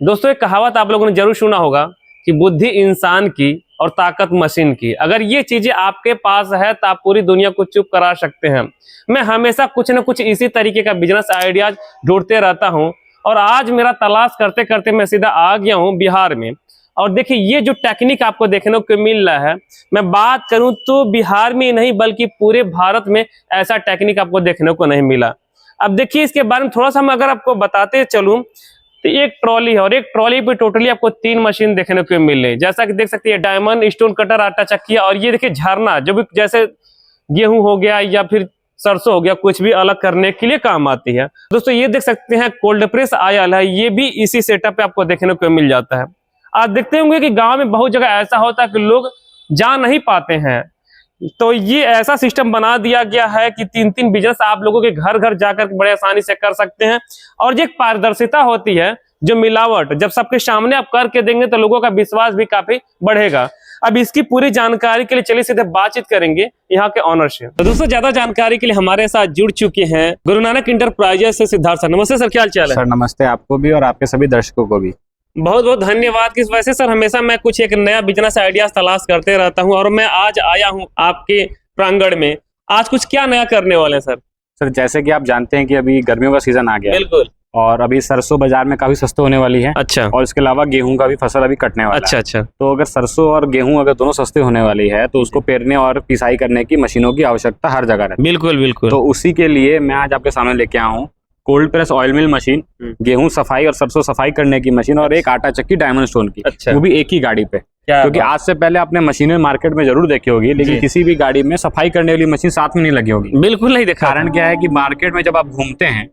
दोस्तों एक कहावत आप लोगों ने जरूर सुना होगा कि बुद्धि इंसान की और ताकत मशीन की। अगर ये चीजें आपके पास है तो आप पूरी दुनिया को चुप करा सकते हैं। मैं हमेशा कुछ न कुछ इसी तरीके का बिजनेस आइडियाज ढूंढते रहता हूं और आज मेरा तलाश करते करते मैं सीधा आ गया हूं बिहार में। और देखिए ये जो टेक्निक आपको देखने को मिल रहा है, मैं बात करूं तो बिहार में ही नहीं बल्कि पूरे भारत में ऐसा टेक्निक आपको देखने को नहीं मिला। अब देखिए इसके बारे में थोड़ा सा मैं अगर आपको बताते चलूं तो एक ट्रॉली है और एक ट्रॉली पे टोटली आपको 3 मशीन देखने को मिल रही है। जैसा कि देख सकते हैं डायमंड, स्टोन कटर, आटा चक्की और ये देखिए झरना, जो भी जैसे गेहूं हो गया या फिर सरसों हो गया, कुछ भी अलग करने के लिए काम आती है। दोस्तों ये देख सकते हैं कोल्ड प्रेस आयल है, ये भी इसी सेटअप पे आपको देखने को मिल जाता है। आप देखते होंगे कि गांव में बहुत जगह ऐसा होता है कि लोग जा नहीं पाते हैं, तो ये ऐसा सिस्टम बना दिया गया है कि 3 बिजनेस आप लोगों के घर घर जाकर बड़े आसानी से कर सकते हैं। और ये एक पारदर्शिता होती है, जो मिलावट जब सबके सामने आप करके देंगे तो लोगों का विश्वास भी काफी बढ़ेगा। अब इसकी पूरी जानकारी के लिए चलिए सीधे बातचीत करेंगे यहाँ के ऑनर से। तो दोस्तों ज्यादा जानकारी के लिए हमारे साथ जुड़ चुके हैं गुरु नानक इंटरप्राइजेस से सिद्धार्थ सर। नमस्ते सर, क्या हाल चाल है? सर नमस्ते, आपको भी और आपके सभी दर्शकों को भी बहुत बहुत धन्यवाद। किस वजह से सर हमेशा मैं कुछ एक नया बिजनेस आइडियाज तलाश करते रहता हूं और मैं आज आया हूं आपके प्रांगण में। आज कुछ क्या नया करने वाले हैं सर? सर जैसे कि आप जानते हैं कि अभी गर्मियों का सीजन आ गया है। बिल्कुल। और अभी सरसों बाजार में काफी सस्ते होने वाली है। अच्छा। और इसके अलावा गेहूं का भी फसल अभी कटने वाला अच्छा है। अच्छा। तो अगर सरसों और गेहूं अगर दोनों सस्ते होने वाली है तो उसको पेरने और पिसाई करने की मशीनों की आवश्यकता हर जगह रहती है। बिल्कुल बिल्कुल। तो उसी के लिए मैं आज आपके सामने लेके आया हूँ कोल्ड प्रेस ऑयल मिल मशीन, गेहूं सफाई और सरसों सफाई करने की मशीन और एक आटा चक्की डायमंड स्टोन की। अच्छा। वो भी एक ही गाड़ी पे। क्योंकि आज से पहले आपने मशीनें मार्केट में जरूर देखी होगी, लेकिन किसी भी गाड़ी में सफाई करने वाली मशीन साथ में नहीं लगी होगी। बिल्कुल नहीं देखा। कारण क्या है कि मार्केट में जब आप घूमते हैं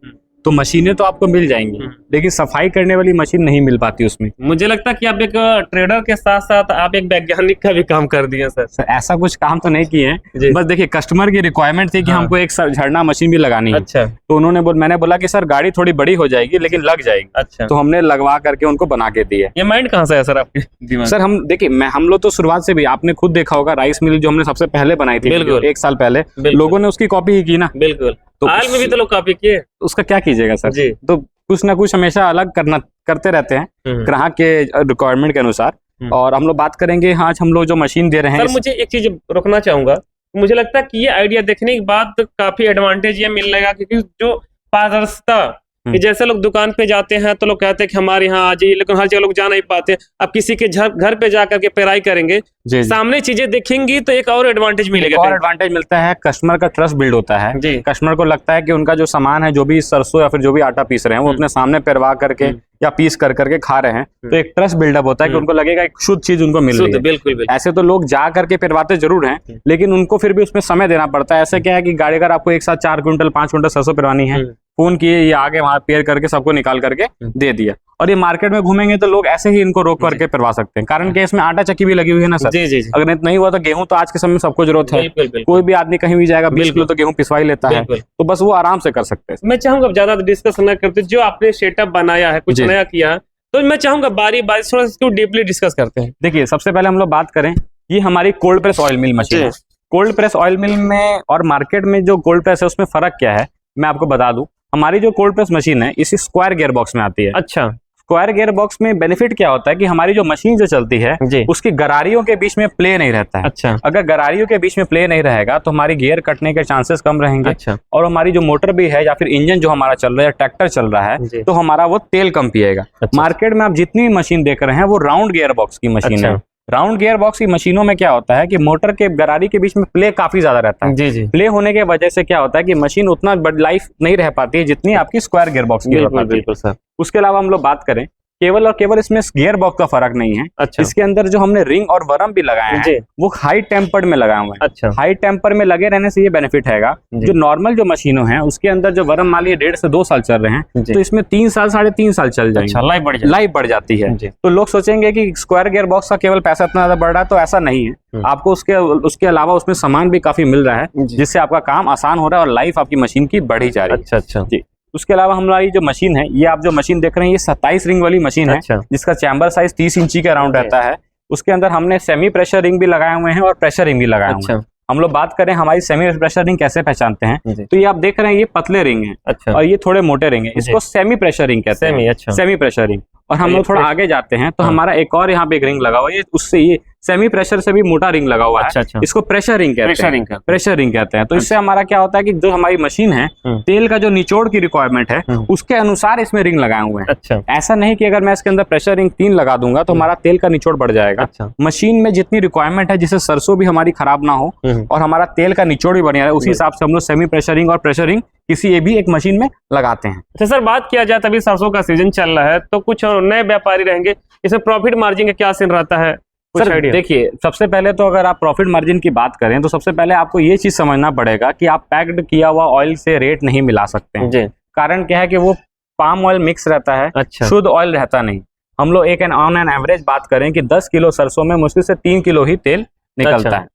तो मशीनें तो आपको मिल जाएंगी, लेकिन सफाई करने वाली मशीन नहीं मिल पाती उसमें। मुझे लगता है कि आप एक ट्रेडर के साथ साथ आप एक वैज्ञानिक का भी काम कर दिए सर। ऐसा कुछ काम तो नहीं किए हैं, बस देखिए कस्टमर की रिक्वायरमेंट थी कि हमको एक झरना मशीन भी लगानी है। अच्छा। तो उन्होंने मैंने बोला कि सर गाड़ी थोड़ी बड़ी हो जाएगी लेकिन लग जाएगी। अच्छा। तो हमने लगवा करके उनको बना के दिए। ये माइंड कहाँ से है सर आपके दिमाग? सर हम देखिए हम लोग तो शुरुआत से भी, आपने खुद देखा होगा राइस मिल जो हमने सबसे पहले बनाई थी 1 साल पहले, लोगों ने उसकी कॉपी ही की ना। बिल्कुल। तो आयल में भी तो लोग कॉपी किए, उसका क्या कीजिएगा सर जी। तो कुछ ना कुछ हमेशा अलग करते रहते हैं ग्राहक के रिक्वायरमेंट के अनुसार। और हम लोग बात करेंगे आज हम लोग जो मशीन दे रहे हैं। सर मुझे एक चीज रोकना चाहूंगा, मुझे लगता है कि ये आइडिया देखने के बाद काफी एडवांटेज ये मिलेगा, क्योंकि जो पारदर्शिता कि जैसे लोग दुकान पे जाते हैं तो लोग कहते हैं कि हमारे यहाँ आ जाइए, लेकिन हर जगह लोग जा नहीं पाते। अब किसी के घर पे जाकर के पेराई करेंगे, सामने चीजें देखेंगी तो एक और एडवांटेज मिलेगा। और एडवांटेज मिलता है, कस्टमर का ट्रस्ट बिल्ड होता है। कस्टमर को लगता है कि उनका जो सामान है, जो भी सरसों या फिर जो भी आटा पीस रहे हैं, वो अपने सामने पेरवा करके या पीस करके खा रहे हैं, तो एक ट्रस्ट बिल्डअप होता है कि उनको लगेगा एक शुद्ध चीज उनको मिल रही है। बिल्कुल। ऐसे तो लोग जा करके पेरवाते जरूर हैं, लेकिन उनको फिर भी उसमें समय देना पड़ता है। ऐसे क्या है कि गाड़ी अगर आपको एक साथ 4 क्विंटल 5 क्विंटल सरसों पेरवानी है, फोन किए, ये आगे वहां पेयर करके सबको निकाल करके दे दिया। और ये मार्केट में घूमेंगे तो लोग ऐसे ही इनको रोक करके पेरवा सकते हैं। कारण कि इसमें आटा चक्की भी लगी हुई है ना सर। जी। अगर नहीं हुआ तो गेहूं तो आज के समय में सबको जरूरत है। कोई भी आदमी कहीं भी जाएगा 20 किलो तो गेहूं पिसवाई लेता है, तो बस वो आराम से कर सकते हैं। मैं चाहूंगा ज्यादा डिस्कस न करते, जो आपने सेटअप बनाया है कुछ नया किया है, तो मैं चाहूंगा बारी बारी थोड़ा इसको डीपली डिस्कस करते हैं। देखिए सबसे पहले हम लोग बात करें, ये हमारी कोल्ड प्रेस ऑयल मिल मशीन है। कोल्ड प्रेस ऑयल मिल में और मार्केट में जो कोल्ड प्रेस है उसमें फर्क क्या है मैं आपको बता दूं। हमारी जो कोल्ड प्रेस मशीन है इसी स्क्वायर गियर बॉक्स में आती है। अच्छा। स्क्वायर गियर बॉक्स में बेनिफिट क्या होता है कि हमारी जो मशीन जो चलती है उसकी गरारियों के बीच में प्ले नहीं रहता है। अच्छा। अगर गरारियों के बीच में प्ले नहीं रहेगा तो हमारी गियर कटने के चांसेस कम रहेंगे। अच्छा। और हमारी जो मोटर भी है या फिर इंजन जो हमारा चल रहा है, ट्रैक्टर चल रहा है, तो हमारा वो तेल कम पिएगा। अच्छा। मार्केट में आप जितनी मशीन देख रहे हैं वो राउंड गियर बॉक्स की मशीन है। राउंड गियर बॉक्स की मशीनों में क्या होता है कि मोटर के गरारी के बीच में प्ले काफी ज्यादा रहता है। जी। प्ले होने के वजह से क्या होता है कि मशीन उतना बड़ी लाइफ नहीं रह पाती है जितनी आपकी स्क्वायर गियर बॉक्स की रहती है। बिल्कुल सर। उसके अलावा हम लोग बात करें केवल और केवल इसमें गियर बॉक्स का फर्क नहीं है। अच्छा। इसके अंदर जो हमने रिंग और वर्म भी लगाए हैं वो हाई टेम्पर्ड में लगाए हुए हैं। अच्छा। हाई टेम्पर में लगे रहने से ये बेनिफिट हैगा, जो नॉर्मल जो मशीनों हैं उसके अंदर जो वर्म मान लीजिए 1.5 से 2 साल चल रहे हैं, तो इसमें 3 साल 3.5 साल चल जाएंगे। लाइफ बढ़ जाती है। तो लोग सोचेंगे कि स्क्वायर गियर बॉक्स का केवल पैसा इतना ज्यादा बढ़ रहा है, तो ऐसा नहीं है। आपको उसके अलावा उसमें सामान भी काफी मिल रहा है, जिससे आपका काम आसान हो रहा है और लाइफ आपकी मशीन की बढ़ी जा रही है। अच्छा जी। उसके अलावा हमारी जो मशीन है, ये आप जो मशीन देख रहे हैं ये 27 रिंग वाली मशीन है। अच्छा। जिसका चैम्बर साइज 30 इंची के अराउंड रहता है। उसके अंदर हमने सेमी प्रेशर रिंग भी लगाए हुए हैं और प्रेशर रिंग भी लगाए हुए हैं। हम लोग बात करें हमारी सेमी प्रेशर रिंग कैसे पहचानते हैं, तो ये आप देख रहे हैं ये पतले रिंग है। अच्छा। और ये थोड़े मोटे रिंग है, इसको सेमी प्रेशर रिंग कहते हैं। Semi precious ring. और हम लोग थोड़ा आगे जाते हैं तो हमारा एक और यहाँ पे एक रिंग लगा हुआ है, उससे ये सेमी प्रेशर से भी मोटा रिंग लगा हुआ है। अच्छा। इसको प्रेशर रिंग कहते हैं। प्रेशर रिंग कहते हैं। तो इससे अच्छा। हमारा क्या होता है कि जो हमारी मशीन है, तेल का जो निचोड़ की रिक्वायरमेंट है उसके अनुसार इसमें रिंग लगाए हुए हैं। अच्छा। ऐसा नहीं कि अगर मैं इसके अंदर प्रेशर रिंग 3 लगा दूंगा तो हमारा तेल का निचोड़ बढ़ जाएगा। अच्छा। मशीन में जितनी रिक्वायरमेंट है जिससे सरसों भी हमारी खराब ना हो और हमारा तेल का निचोड़ भी बढ़िया रहे, उसी हिसाब से हम लोग सेमी प्रेशर रिंग और प्रेशर रिंग किसी ये भी एक मशीन में लगाते हैं। अच्छा सर, बात किया जाए तभी सरसों का सीजन चल रहा है तो कुछ नए व्यापारी रहेंगे, इसमें प्रॉफिट मार्जिन का क्या सीन रहता है? सर देखिए, सबसे पहले तो अगर आप प्रॉफिट मार्जिन की बात करें तो सबसे पहले आपको ये चीज समझना पड़ेगा कि आप पैक्ड किया हुआ ऑयल से रेट नहीं मिला सकते हैं। जी। कारण क्या है कि वो पाम ऑयल मिक्स रहता है। अच्छा। शुद्ध ऑयल रहता नहीं। हम लोग एक ऑन एन एवरेज बात करें कि 10 किलो सरसों में मुश्किल से 3 किलो ही तेल निकलता है।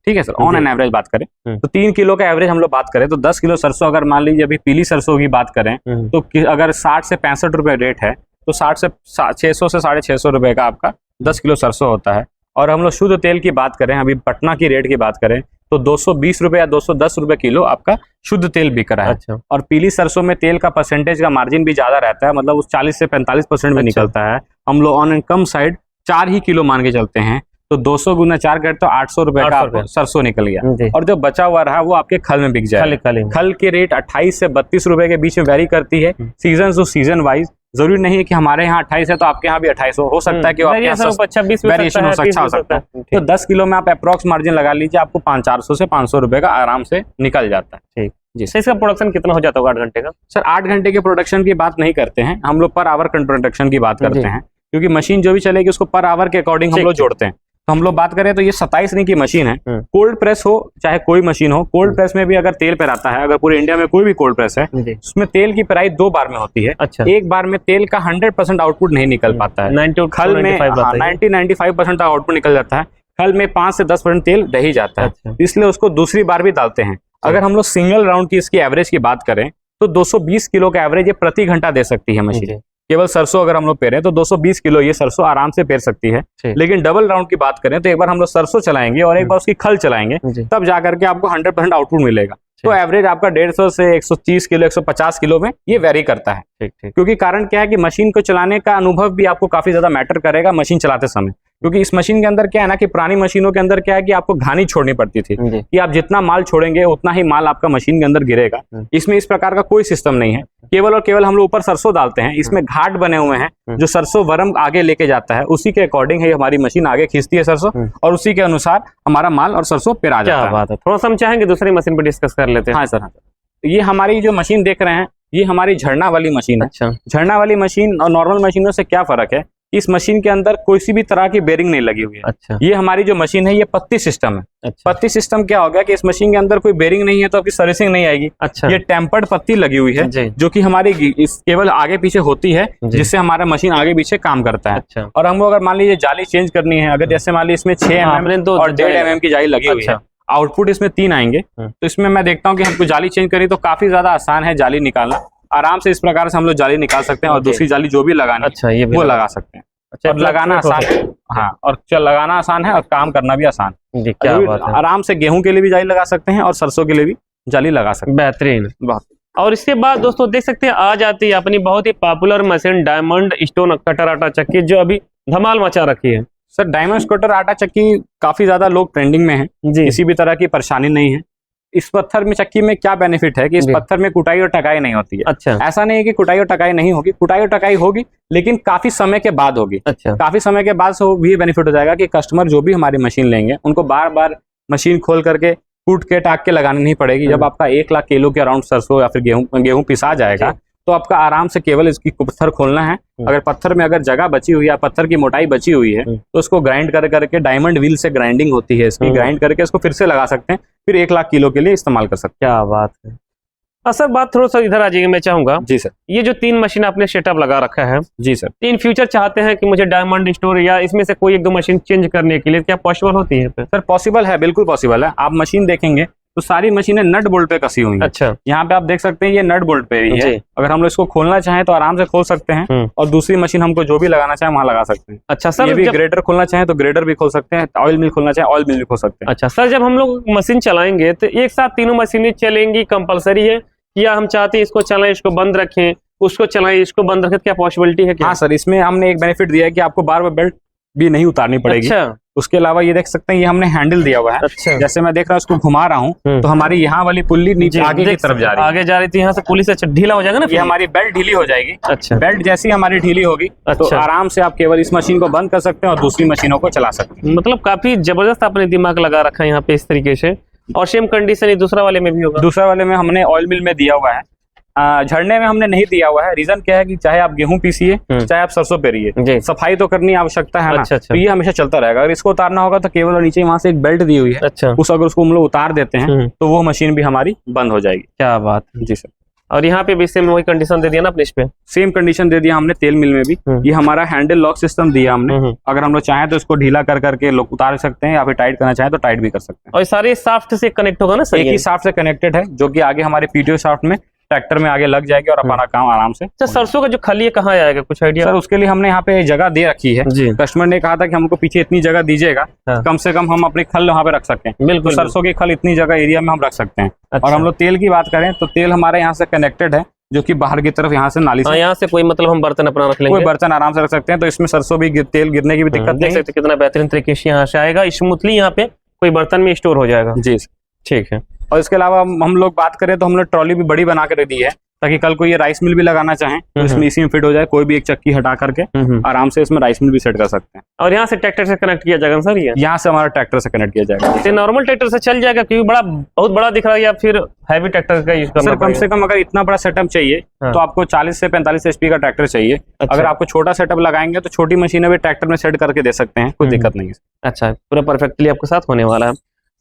ठीक है सर, ऑन एन एवरेज बात करें तो 3 किलो का एवरेज हम लोग बात करें तो 10 किलो सरसों अगर मान लीजिए अभी पीली सरसों की बात करें तो अगर 60 से 65 रुपए रेट है तो 60 से 600 से 650 रुपए का आपका 10 किलो सरसों होता है। और हम लोग शुद्ध तेल की बात करें, अभी पटना की रेट की बात करें तो 220 रुपए या 210 रुपए किलो आपका शुद्ध तेल बिक रहा है। अच्छा। और पीली सरसों में तेल का परसेंटेज का मार्जिन भी ज्यादा रहता है, मतलब उस 40 से 45% में निकलता है। हम लोग on and come side 4 he kilo मान के चलते हैं तो 200 गुना 4 करते तो 800 रुपए का आपको सरसों निकल गया। और जो बचा हुआ रहा वो आपके खल में बिक जाए। खल की रेट 28 से 32 रुपए के बीच में वेरी करती है सीजन टू सीजन वाइज। जरूरी नहीं है कि हमारे यहाँ 28 है तो आपके यहाँ भी 28 हो सकता है कि वेरिएशन हो सकता है। तो 10 किलो में आप अप्रोक्स मार्जिन लगा लीजिए, आपको 400 से 500 रुपए का आराम से निकल जाता है। ठीक जी। इसका प्रोडक्शन कितना हो जाता होगा 8 घंटे का? सर 8 घंटे के प्रोडक्शन की बात नहीं करते हैं हम लोग, पर आवर प्रोडक्शन की बात करते हैं, क्योंकि मशीन जो भी चलेगी उसको पर आवर के अकॉर्डिंग हम लोग जोड़ते हैं। तो हम लोग बात करें तो ये 27 रिंग की मशीन है। कोल्ड प्रेस हो चाहे कोई मशीन हो, कोल्ड प्रेस में भी अगर तेल पे आता है, अगर पूरे इंडिया में कोई भी कोल्ड प्रेस है उसमें तेल की पेराई 2 बार में होती है। अच्छा। एक बार में तेल का 100% आउटपुट नहीं निकल पाता है। खल में 90-95% आउटपुट निकल जाता है। खल में 5 से 10% तेल रह ही जाता है, इसलिए उसको दूसरी बार भी डालते हैं। अगर हम लोग सिंगल राउंड की इसकी एवरेज की बात करें तो 220 किलो का एवरेज ये प्रति घंटा दे सकती है मशीन। केवल सरसों अगर हम लोग पेरें तो 220 किलो ये सरसों आराम से पेर सकती है। लेकिन डबल राउंड की बात करें तो एक बार हम लोग सरसों चलाएंगे और एक बार उसकी खल चलाएंगे, तब जाकर के आपको 100% आउटपुट मिलेगा। तो एवरेज आपका 150 से 130 किलो 150 किलो में ये वेरी करता है। क्योंकि कारण क्या है कि मशीन को चलाने का अनुभव भी आपको काफी ज्यादा मैटर करेगा मशीन चलाते समय। क्योंकि इस मशीन के अंदर क्या है ना कि पुरानी मशीनों के अंदर क्या है कि आपको घानी छोड़नी पड़ती थी कि आप जितना माल छोड़ेंगे उतना ही माल आपका मशीन के अंदर गिरेगा। इसमें इस प्रकार का कोई सिस्टम नहीं है। केवल और केवल हम लोग ऊपर सरसों डालते हैं, इसमें घाट बने हुए हैं जो सरसों वरम आगे लेके जाता है, उसी के अकॉर्डिंग है हमारी मशीन आगे खींचती है सरसों और उसी के अनुसार हमारा माल और सरसों पेरा जाता है। थोड़ा सा हम चाहेंगे दूसरी मशीन पर डिस्कस कर लेते हैं। हाँ सर, ये हमारी जो मशीन देख रहे हैं ये हमारी झरना वाली मशीन है। अच्छा। झरना वाली मशीन और नॉर्मल मशीनों से क्या फर्क है? इस मशीन के अंदर कोई सी भी तरह की बेरिंग नहीं लगी हुई है। अच्छा। ये हमारी जो मशीन है ये पत्ती सिस्टम है। अच्छा। पत्ती सिस्टम क्या हो गया कि इस मशीन के अंदर कोई बेरिंग नहीं है तो आपकी सर्विसिंग नहीं आएगी। अच्छा। ये टेम्पर्ड पत्ती लगी हुई है जो कि हमारी इस केवल आगे पीछे होती है, जिससे हमारा मशीन आगे पीछे काम करता है। अच्छा। और हमको अगर मान लीजिए जाली चेंज करनी है, अगर जैसे मान लीजिए इसमें 6 mm और 1.5 mm की जाली लगी हुई है, आउटपुट इसमें 3 आएंगे, तो इसमें मैं देखता हूँ कि हमको जाली चेंज करी तो काफी ज्यादा आसान है जाली निकालना। आराम से इस प्रकार से हम लोग जाली निकाल सकते हैं और दूसरी जाली जो भी लगानी है वो लगा सकते हैं। अच्छा, और लगाना आसान है। हाँ, और लगाना आसान है और काम करना भी आसान है। क्या बात है। आराम से गेहूं के लिए भी जाली लगा सकते हैं और सरसों के लिए भी जाली लगा सकते हैं। बेहतरीन बात। और इसके बाद दोस्तों देख सकते हैं आ जाती है अपनी बहुत ही popular machine diamond stone cutter आटा चक्की, जो अभी धमाल मचा रखी है। सर डायमंड कटर आटा चक्की काफी ज्यादा लोग ट्रेंडिंग में है, किसी भी तरह की परेशानी नहीं है। इस पत्थर में चक्की में क्या बेनिफिट है कि इस पत्थर में कुटाई और टकाई नहीं होती है। अच्छा। ऐसा नहीं है कि कुटाई और टकाई नहीं होगी, कुटाई और टकाई होगी लेकिन काफी समय के बाद होगी। अच्छा। काफी समय के बाद से ये बेनिफिट हो जाएगा कि कस्टमर जो भी हमारी मशीन लेंगे उनको बार बार मशीन खोल करके कूट के टाक के लगानी नहीं पड़ेगी। जब आपका 1 लाख किलो के अराउंड सरसों या फिर गेहूं पिसा जाएगा तो आपका आराम से केवल इसकी पत्थर खोलना है। अगर पत्थर में अगर जगह बची हुई है, पत्थर की मोटाई बची हुई है तो उसको ग्राइंड करके डायमंड व्हील से ग्राइंडिंग होती है इसकी, ग्राइंड करके इसको फिर से लगा सकते हैं, फिर 1 लाख किलो के लिए इस्तेमाल कर सकते हैं। क्या बात है। सर बात थोड़ा सा इधर आ जाइए, मैं चाहूंगा। जी सर। ये जो 3 मशीन आपने सेटअप लगा रखा है। जी सर। इन फ्यूचर चाहते हैं कि मुझे डायमंड स्टोर या इसमें से कोई 1-2 मशीन चेंज करने के लिए क्या पॉसिबल होती है? सर पॉसिबल है, बिल्कुल पॉसिबल है। आप मशीन देखेंगे तो सारी मशीनें नट बोल्ट पे कसी हुई हैं। अच्छा। यहाँ पे आप देख सकते हैं ये नट बोल्ट पे ही है। अगर हम लोग इसको खोलना चाहें तो आराम से खोल सकते हैं और दूसरी मशीन हमको जो भी लगाना चाहे वहाँ लगा सकते हैं। अच्छा सर, ये भी ग्रेडर खोलना चाहें तो ग्रेडर भी खोल सकते हैं, ऑयल मिल खोलना चाहे ऑयल मिल भी खोल सकते हैं। अच्छा सर, जब हम लोग मशीन चलाएंगे तो एक साथ तीनों मशीनें चलेंगी, कंपलसरी है या हम चाहते हैं इसको चलाएं इसको बंद रखें उसको चलाएं, इसको बंद रखें, क्या पॉसिबिलिटी है क्या? हाँ सर, इसमें हमने एक बेनिफिट दिया है कि आपको बार बार बेल्ट भी नहीं उतारनी पड़ेगी। अच्छा, उसके अलावा ये देख सकते हैं, ये हमने हैंडल दिया हुआ है। अच्छा। जैसे मैं देख रहा हूँ, उसको घुमा रहा हूँ तो हमारी यहाँ वाली पुल्ली नीचे आगे की तरफ जा रही है। आगे जा रही थी, यहाँ से पुलिस अच्छा ढीला हो जाएगा ना, ये हमारी बेल्ट ढीली हो जाएगी। अच्छा, बेल्ट जैसी हमारी ढीली होगी तो अच्छा। आराम से आप केवल इस मशीन को बंद कर सकते हैं और दूसरी मशीनों को चला सकते हैं। मतलब काफी जबरदस्त आपने दिमाग लगा रखा है यहाँ पे इस तरीके से। और सेम कंडीशन ही दूसरा वाले में भी होगा? दूसरा वाले में हमने ऑयल मिल में दिया हुआ है, झरने में हमने नहीं दिया हुआ है। रीजन क्या है कि चाहे आप गेहूं पीसिए चाहे आप सरसों पेरिए, सफाई तो करनी आवश्यकता है ना। अच्छा, अच्छा। तो ये हमेशा चलता रहेगा। अगर इसको उतारना होगा तो केवल नीचे वहां से एक बेल्ट दी हुई है, अच्छा, उस अगर उसको हम लोग उतार देते हैं तो वो मशीन भी हमारी बंद हो जाएगी। क्या बात है जी सर। और यहाँ पे भी सेम वही कंडीशन दे दिया ना अपने इस पे? सेम कंडीशन दे दिया हमने तेल मिल में भी। ये हमारा हैंडल लॉक सिस्टम दिया हमने। अगर हम लोग चाहें तो इसको ढीला कर करके लोग उतार सकते हैं या फिर टाइट करना चाहें तो टाइट भी कर सकते हैं। और सारे शाफ्ट से कनेक्ट होगा ना सर? एक ही शाफ्ट से कनेक्टेड है, जो कि आगे हमारे पीटीओ शाफ्ट में ट्रैक्टर में आगे लग जाएगी और अपना काम आराम से। अच्छा, सरसों का जो खली है कहाँ आएगा, कुछ आइडिया? सर उसके लिए हमने यहाँ पे जगह दे रखी है जी। कस्टमर ने कहा था कि हमको पीछे इतनी जगह दीजिएगा, कम से कम हम अपनी खल वहाँ पे रख सकते हैं। बिल्कुल, तो सरसों की खल इतनी जगह एरिया में हम रख सकते हैं। अच्छा। और हम लोग तेल की बात करें तो तेल हमारे यहाँ से कनेक्टेड है, जो कि बाहर की तरफ यहाँ से नाली से, यहाँ से कोई मतलब हम बर्तन अपना रख लेंगे, कोई बर्तन आराम से रख सकते हैं। तो इसमें सरसों भी तेल गिरने की भी दिक्कत देख नहीं। सकते कितना बेहतरीन तरीके से यहाँ से आएगा, स्मूथली यहाँ पे कोई बर्तन में स्टोर हो जाएगा। जी ठीक है। और इसके अलावा हम लोग बात करें तो हम लोग ट्रॉली भी बड़ी बना कर दी है, ताकि कल को ये राइस मिल भी लगाना चाहें तो इसमें इसी में फिट हो जाए। कोई भी एक चक्की हटा करके आराम से इसमें राइस मिल भी सेट कर सकते हैं। और यहाँ से ट्रैक्टर से कनेक्ट किया जाएगा सर? ये यहाँ से हमारा ट्रैक्टर से कनेक्ट किया जाएगा। नॉर्मल ट्रैक्टर से चल जाएगा क्योंकि बहुत बड़ा दिख रहा है, या फिर हैवी ट्रैक्टर का यूज करना? सर कम से कम अगर इतना बड़ा सेटअप चाहिए तो आपको 40 से 45 HP का ट्रैक्टर चाहिए। अगर आपको छोटा सेटअप लगाएंगे तो छोटी मशीनें भी ट्रैक्टर में सेट करके दे सकते हैं, कोई दिक्कत नहीं है। अच्छा, पूरा परफेक्टली आपके साथ होने वाला है।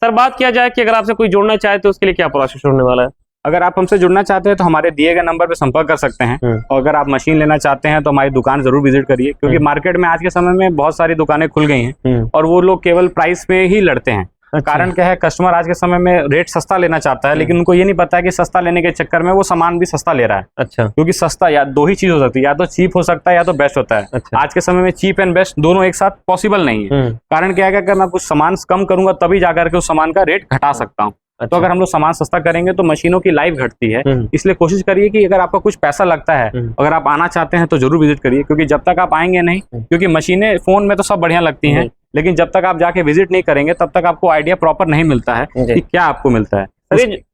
सर बात किया जाए कि अगर आपसे कोई जुड़ना चाहे तो उसके लिए क्या प्रोसेस होने वाला है? अगर आप हमसे जुड़ना चाहते हैं तो हमारे दिए गए नंबर पे संपर्क कर सकते हैं। और अगर आप मशीन लेना चाहते हैं तो हमारी दुकान जरूर विजिट करिए, क्योंकि मार्केट में आज के समय में बहुत सारी दुकानें खुल गई हैं और वो लोग केवल प्राइस पे ही लड़ते हैं। अच्छा। कारण क्या है, कस्टमर आज के समय में रेट सस्ता लेना चाहता है, लेकिन उनको ये नहीं पता है कि सस्ता लेने के चक्कर में वो सामान भी सस्ता ले रहा है। अच्छा। क्योंकि सस्ता या दो ही चीज हो सकती है, या तो चीप हो सकता है या तो बेस्ट होता है। अच्छा। आज के समय में चीप एंड बेस्ट दोनों एक साथ पॉसिबल नहीं है। कारण क्या है, अगर मैं कुछ सामान कम करूंगा तभी जाकर के उस सामान का रेट घटा सकता हूँ। अच्छा। तो अगर हम लोग सामान सस्ता करेंगे तो मशीनों की लाइफ घटती है। इसलिए कोशिश करिए कि अगर आपका कुछ पैसा लगता है, अगर आप आना चाहते हैं तो जरूर विजिट करिए, क्योंकि जब तक आप आएंगे नहीं, क्योंकि मशीनें फोन में तो सब बढ़िया लगती हैं, लेकिन जब तक आप जाके विजिट नहीं करेंगे तब तक आपको आइडिया प्रॉपर नहीं मिलता है कि क्या आपको मिलता है।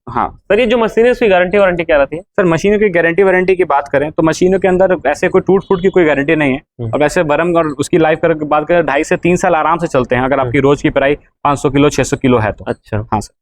हाँ सर, ये जो मशीन है उसकी गारंटी वारंटी क्या रहती है? सर मशीनों की गारंटी वारंटी की बात करें तो मशीनों के अंदर ऐसे कोई टूट फूट की कोई गारंटी नहीं है। और वैसे बरम और उसकी लाइफ की बात करें 2.5 से 3 साल आराम से चलते हैं, अगर आपकी रोज की प्राइस 500 किलो 600 किलो है तो। अच्छा। हाँ सर।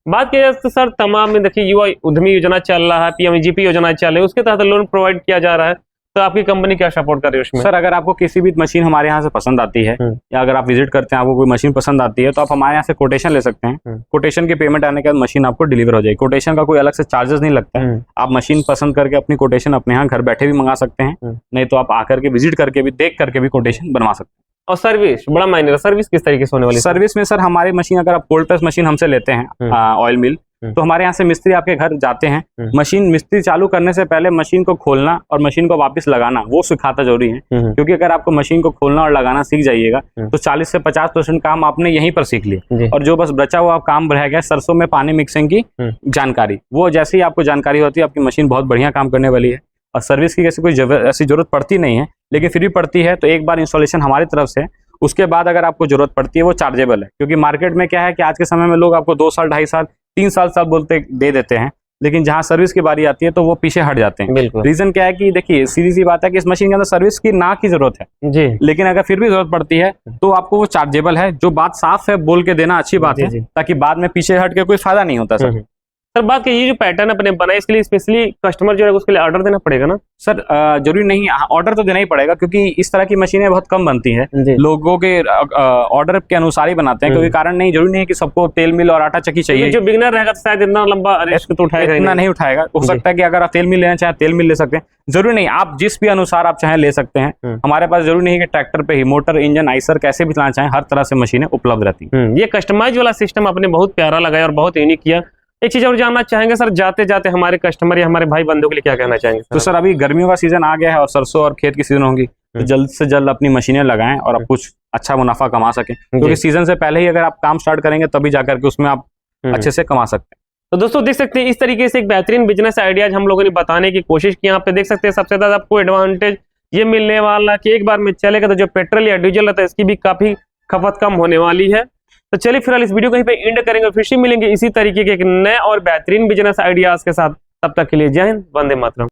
बात किया जाए तो सर तमाम में देखिए युवा उद्यमी योजना चल रहा है, PMGP योजना चल रही है, उसके तहत लोन प्रोवाइड किया जा रहा है, तो आपकी कंपनी क्या सपोर्ट कर रही है उसमें? सर अगर आपको किसी भी मशीन हमारे यहाँ से पसंद आती है या अगर आप विजिट करते हैं, आपको कोई मशीन पसंद आती है तो आप हमारे यहाँ से कोटेशन ले सकते हैं। कोटेशन की पेमेंट आने के बाद मशीन आपको डिलीवर हो जाएगी। कोटेशन का कोई अलग से चार्जेस नहीं लगता है। आप मशीन पसंद करके अपनी कोटेशन अपने यहाँ घर बैठे भी मंगा सकते हैं, नहीं तो आप आकर के विजिट करके भी देख करके भी कोटेशन बनवा सकते हैं। और सर्विस बड़ा मायने, सर्विस किस तरीके से होने वाली? सर्विस में सर हमारी मशीन, अगर आप कोल्ड प्रेस मशीन हमसे लेते हैं ऑयल मिल, तो हमारे यहाँ से मिस्त्री आपके घर जाते हैं। मशीन मिस्त्री चालू करने से पहले मशीन को खोलना और मशीन को वापस लगाना वो सिखाता जरूरी है, क्योंकि अगर आपको मशीन को खोलना और लगाना सीख जाइएगा तो 40 से 50% काम आपने यहीं पर सीख लिया। और जो बस बचा हुआ काम रह गया सरसों में पानी मिक्सिंग की जानकारी, वो जैसे ही आपको जानकारी होती है आपकी मशीन बहुत बढ़िया काम करने वाली है। और सर्विस की ऐसी कोई ऐसी जरूरत पड़ती नहीं है, लेकिन फिर भी पड़ती है तो एक बार इंस्टॉलेशन हमारी तरफ से, उसके बाद अगर आपको जरूरत पड़ती है वो चार्जेबल है। क्योंकि मार्केट में क्या है कि आज के समय में लोग आपको 2 साल 2.5 साल 3 साल सब बोलते दे देते हैं, लेकिन जहां सर्विस की बारी आती है तो वो पीछे हट जाते हैं। रीजन क्या है कि देखिए सीधी सी बात है कि इस मशीन के अंदर सर्विस की ना की जरूरत है जी, लेकिन अगर फिर भी जरूरत पड़ती है तो आपको वो चार्जेबल है। जो बात साफ है बोल के देना अच्छी बात है, ताकि बाद में पीछे हट के कोई फायदा नहीं होता सर। सर बात की ये जो पैटर्न अपने बनाए इसके लिए स्पेशली कस्टमर जो है उसके लिए ऑर्डर देना पड़ेगा ना? सर जरूरी नहीं, ऑर्डर तो देना ही पड़ेगा, क्योंकि इस तरह की मशीनें बहुत कम बनती हैं। लोगों के ऑर्डर के अनुसार ही बनाते हैं, क्योंकि कारण नहीं, जरूरी नहीं है कि सबको तेल मिल और आटा चक्की चाहिए। जो बिगिनर रहेगा तो शायद इतना लंबा रिस्क तो उठाएगा, इतना नहीं उठाएगा। हो सकता है कि अगर आप तेल मिल लेना चाहें तेल मिल ले सकते हैं, जरूरी नहीं, आप जिस भी अनुसार आप चाहें ले सकते हैं। हमारे पास जरूरी नहीं है कि ट्रैक्टर पे ही, मोटर इंजन आइसर कैसे भी चलाना चाहें, हर तरह से मशीनें उपलब्ध रहती हैं। ये कस्टमाइज वाला सिस्टम आपने बहुत प्यारा लगाया और बहुत यूनिक किया। एक चीज और जानना चाहेंगे सर, जाते जाते हमारे कस्टमर या हमारे भाई बंधुओं के लिए क्या कहना चाहेंगे? तो सर अभी गर्मियों का सीजन आ गया है और सरसों और खेत की सीजन होगी, तो जल्द से जल्द अपनी मशीनें लगाएं और आप कुछ अच्छा मुनाफा कमा सकें, क्योंकि सीजन से पहले ही अगर आप काम स्टार्ट करेंगे तभी जाकर के उसमें आप अच्छे से कमा सकते हैं। तो दोस्तों देख सकते हैं इस तरीके से एक बेहतरीन बिजनेस आइडियाज हम लोगों ने बताने की कोशिश की। यहाँ पे देख सकते हैं सबसे ज्यादा आपको एडवांटेज ये मिलने वाला कि एक बार में चलेगा तो जो पेट्रोल या डीजल रहता है इसकी भी काफी खपत कम होने वाली है। तो चलिए फिलहाल इस वीडियो को यहीं पे एंड करेंगे, फिर से मिलेंगे इसी तरीके के एक नए और बेहतरीन बिजनेस आइडियाज के साथ। तब तक के लिए जय हिंद, वंदे मातरम।